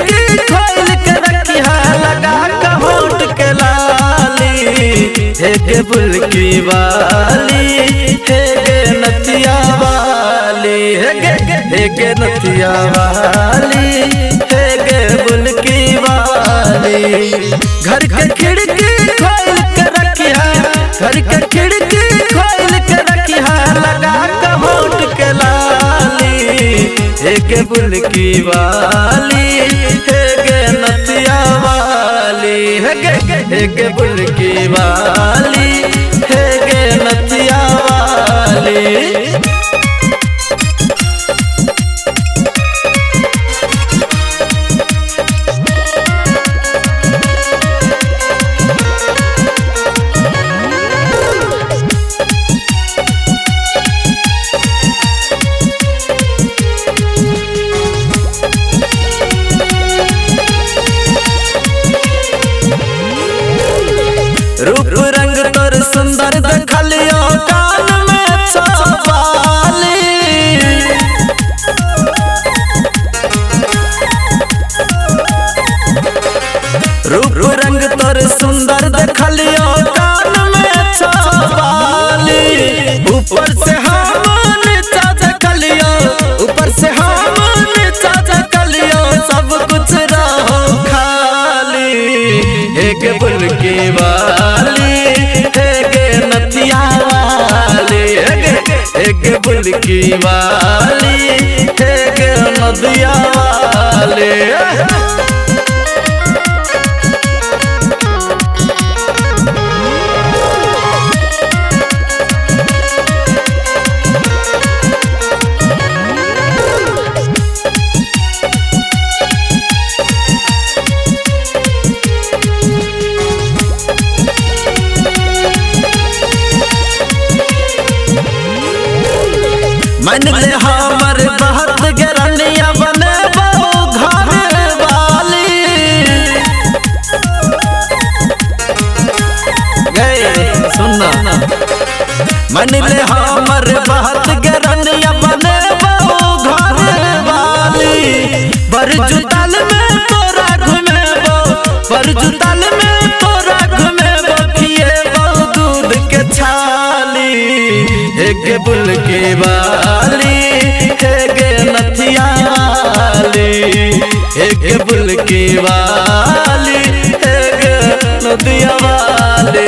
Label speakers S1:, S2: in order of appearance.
S1: खिड़की खोल के रखिया लगा के होठ के लाली हे गे बुल्की वाली हे गे नथिया वाली हे गे नथिया वाली हे गे बुल्की वाली। घर के खिड़की खोल के रखिया घर के खिड़की खोल के रखिया लगा के होठ के लाली हे गे बुल्की वाली हे गे नथिया वाली हे गे बुल्की वाली हे गे नथिया वाली। रूप रंग तोर सुंदर देखलियो कान में छपाली रूप रंग तोर सुंदर देखलियो कान में छपाली। ऊपर से हम नीचा देखलियो ऊपर से हम नीचा देखलियो सब कुछ रहो खाली हे गे बुल्की वाली हे गे नथिया वाली हे गे बुल्की वाली हे गे नथिया वाली। मन ले हमर बहुत गरनिया बने घर वाली गए सुनना मन ले हमर बहुत गरनिया बने घर वाली। बर जुतल में तोरा घुमेबो बर जुतल में तोरा घुमेबो पिएबो दूध के छाली हे गे बुल्की वाली हे गे नथिया वाली हे गे बुल्की वाली हे गे नथिया वाली।